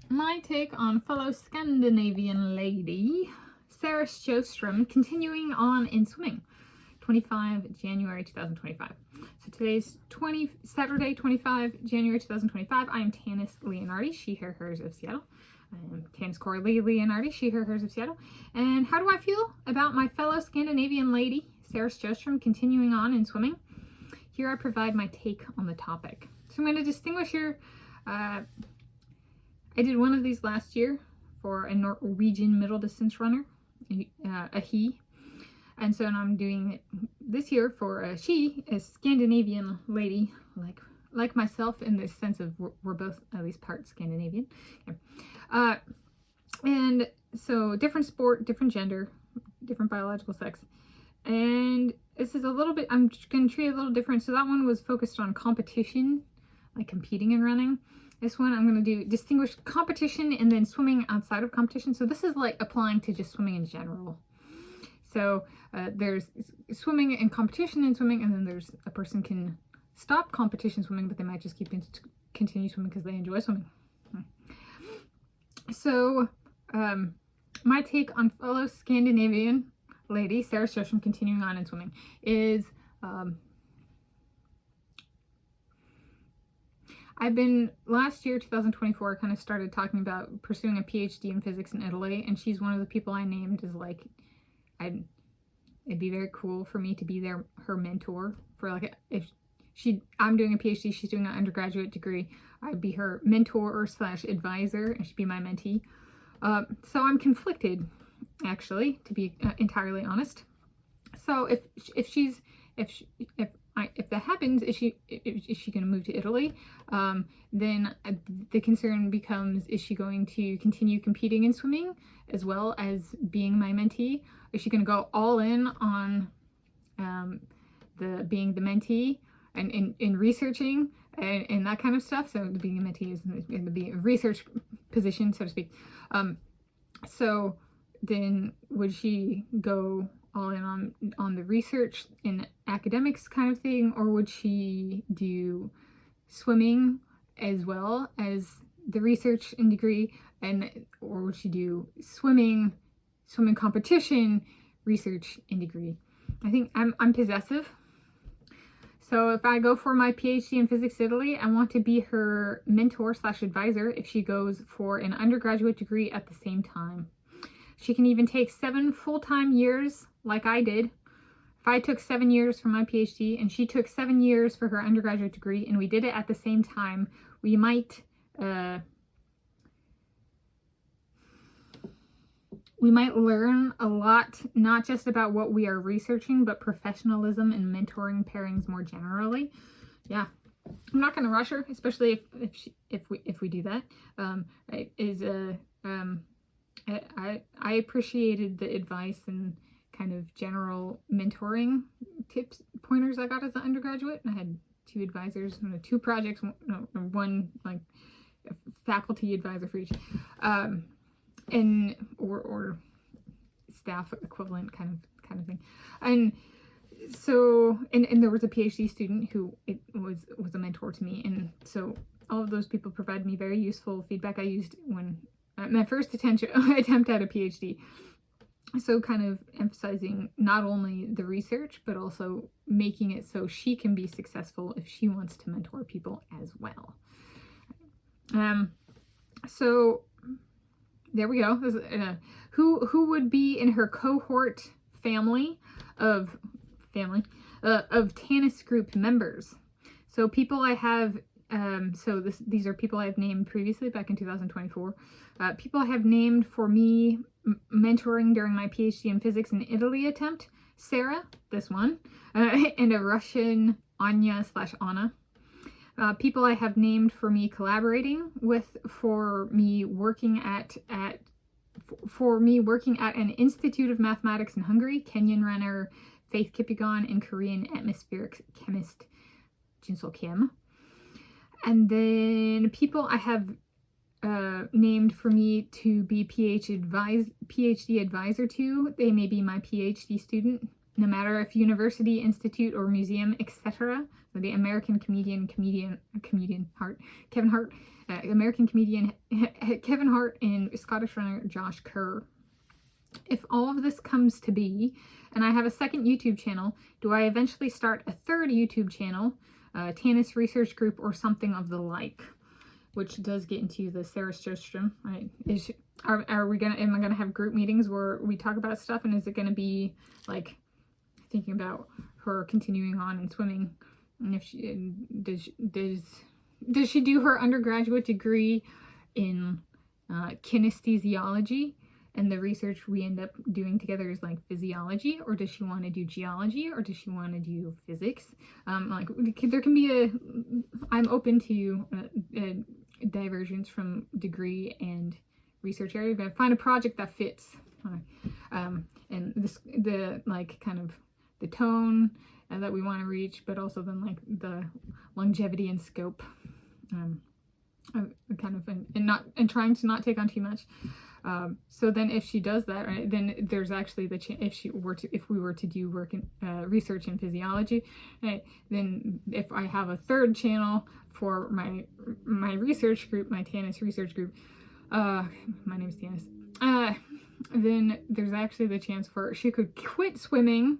My take on fellow Scandinavian lady, Sarah Sjöström, continuing on in swimming, 25 January 2025. So today's Saturday, 25 January 2025. I am Tanis Leonhardi, she, her, hers of Seattle. I am Tanis Coralee Leonhardi, she, her, hers of Seattle. And how do I feel about my fellow Scandinavian lady, Sarah Sjöström, continuing on in swimming? Here I provide my take on the topic. So I'm going to distinguish here. I did one of these last year for a Norwegian middle distance runner, a he. And so now I'm doing it this year for a she, a Scandinavian lady, like myself, in the sense of we're both at least part Scandinavian. Yeah. And so different sport, different gender, different biological sex. And this is a little bit, I'm going to treat it a little different. So that one was focused on competition, like competing and running. This one I'm going to do distinguish competition and then swimming outside of competition. So this is like applying to just swimming in general. So there's swimming and competition in swimming, and then there's a person can stop competition swimming, but they might just continue swimming because they enjoy swimming. So my take on fellow Scandinavian lady, Sarah Sjöström, continuing on in swimming is I've been, last year, 2024, kind of started talking about pursuing a PhD in physics in Italy, and she's one of the people I named as like, it'd be very cool for me to be her mentor for like, I'm doing a PhD, she's doing an undergraduate degree, I'd be her mentor / advisor, and she'd be my mentee. So I'm conflicted, actually, to be entirely honest. So if that happens, is she going to move to Italy? Then the concern becomes, is she going to continue competing in swimming as well as being my mentee? Is she going to go all in on being the mentee and in researching and that kind of stuff? So being a mentee is in the research position, so to speak. So then would she go all in on the research and academics kind of thing, or would she do swimming as well as the research and degree, or would she do swimming competition, research and degree? I think I'm possessive. So if I go for my PhD in physics Italy, I want to be her mentor / advisor if she goes for an undergraduate degree at the same time. She can even take 7 full-time years like I did. If I took 7 years for my PhD and she took 7 years for her undergraduate degree, and we did it at the same time, we might learn a lot, not just about what we are researching, but professionalism and mentoring pairings more generally. Yeah, I'm not going to rush her, especially if we do that. I appreciated the advice and kind of general mentoring tips, pointers I got as an undergraduate. I had 2 advisors, 2 projects, one like a faculty advisor for each, and or staff equivalent kind of thing. And so, and there was a PhD student who was a mentor to me, and so all of those people provided me very useful feedback I used when my first attempt at a PhD. So kind of emphasizing not only the research, but also making it so she can be successful if she wants to mentor people as well. So there we go. Who would be in her cohort family of Tanis group members? So people I have. These are people I've named previously back in 2024. People I have named for me mentoring during my PhD in physics in Italy attempt: Sarah, this one, and a Russian Anya / Anna. People I have named for me collaborating with, for me working at an Institute of Mathematics in Hungary: Kenyan runner Faith Kipyegon and Korean atmospheric chemist Jinsol Kim. And then people I have named for me to be PhD advisor to. They may be my PhD student no matter if university, institute, or museum, etc. So the American comedian Hart, Kevin Hart, American comedian Kevin Hart, and Scottish runner Josh Kerr. If all of this comes to be, and I have a second YouTube channel, do I eventually start a third YouTube channel, Tanis Research Group, or something of the like? Which does get into the Sarah Sjöström, right? Am I gonna have group meetings where we talk about stuff, and is it gonna be like thinking about her continuing on in swimming, and if she does she do her undergraduate degree in kinesthesiology, and the research we end up doing together is like physiology, or does she want to do geology, or does she want to do physics? Like there can be I'm open to divergence from degree and research area, but find a project that fits, and the like kind of the tone that we want to reach, but also then like the longevity and scope, kind of, and trying to not take on too much. So then if she does that, right, then there's actually the if we were to do work in research in physiology, right, then if I have a third channel for my research group, my Tanis research group, my name is Tanis, then there's actually the chance for she could quit swimming,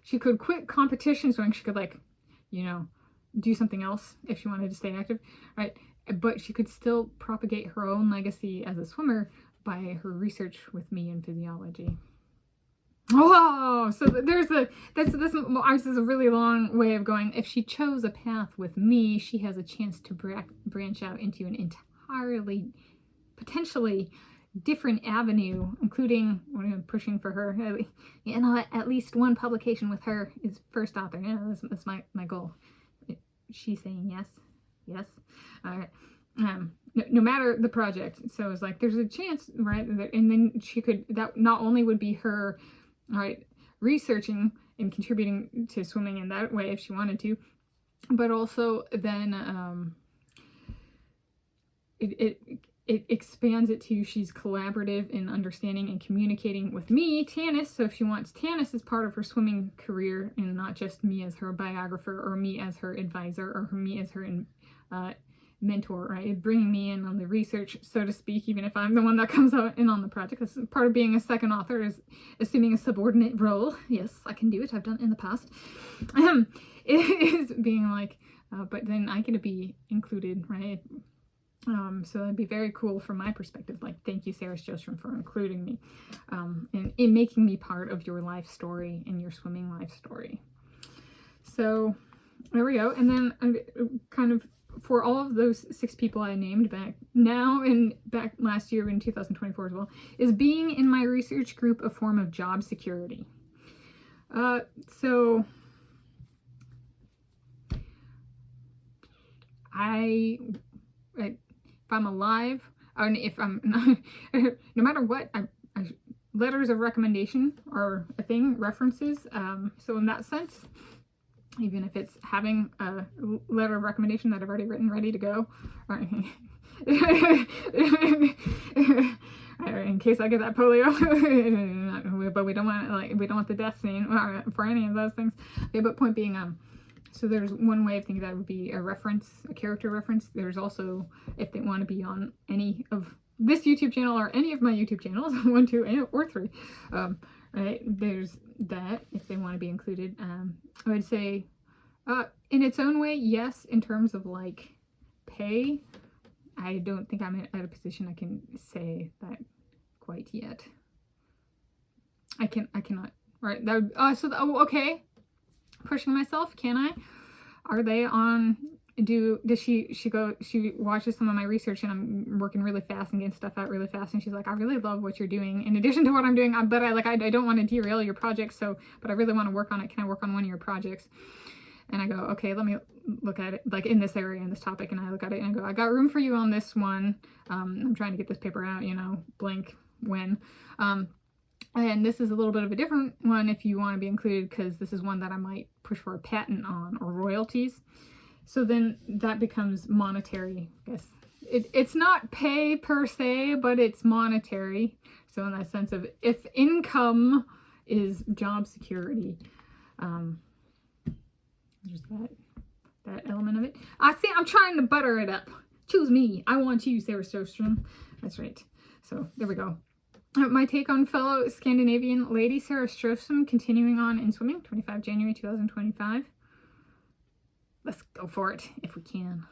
she could quit competition swimming, she could like, you know, do something else if she wanted to stay active, right? But she could still propagate her own legacy as a swimmer by her research with me in physiology. Oh, so there's this is a really long way of going. If she chose a path with me, she has a chance to branch out into an entirely, potentially different avenue, including pushing for her. You know, at least one publication with her is first author. Yeah, that's my goal. She's saying yes. Yes. All right. No matter the project. So it's like there's a chance, right? And then she could, that not only would be her, right, researching and contributing to swimming in that way if she wanted to, but also then it expands it to she's collaborative in understanding and communicating with me, Tanis. So if she wants Tanis as part of her swimming career and not just me as her biographer or me as her advisor or me as her mentor, right? Bringing me in on the research, so to speak, even if I'm the one that comes out in on the project. That's part of being a second author, is assuming a subordinate role. Yes, I can do it. I've done it in the past. It is being like, but then I get to be included, right? So that'd be very cool from my perspective. Like, thank you, Sarah Sjöström, for including me and in making me part of your life story and your swimming life story. So there we go. And then kind of for all of those 6 people I named back now and back last year in 2024 as well, is being in my research group a form of job security. So if I'm alive, and if I'm no matter what, letters of recommendation are a thing, references. So in that sense, even if it's having a letter of recommendation that I've already written, ready to go, or in case I get that polio, but we don't want the death scene for any of those things. Okay, but point being, so there's one way of thinking that would be a reference, a character reference. There's also, if they want to be on any of this YouTube channel or any of my YouTube channels, 1, 2, or 3, right? There's that, if they want to be included. I would say, in its own way, yes, in terms of like pay, I don't think I'm at a position I can say that quite yet. I cannot, right? That would, okay. Pushing myself, can I? Are they on, does she watches some of my research and I'm working really fast and getting stuff out really fast, and she's like, I really love what you're doing in addition to what I'm doing, but I don't want to derail your project, but I really want to work on it. Can I work on one of your projects? And I go, okay, let me look at it, like in this area, in this topic, and I look at it and I go, I got room for you on this one. I'm trying to get this paper out, blank when. And this is a little bit of a different one if you want to be included, because this is one that I might push for a patent on or royalties. So then that becomes monetary, I guess. It's not pay per se, but it's monetary. So in that sense of, if income is job security, There's that element of it. I see. I'm trying to butter it up. Choose me. I want you, Sarah Sjöström. That's right. So there we go. My take on fellow Scandinavian lady Sarah Sjöström continuing on in swimming, 25 January 2025. Let's go for it if we can.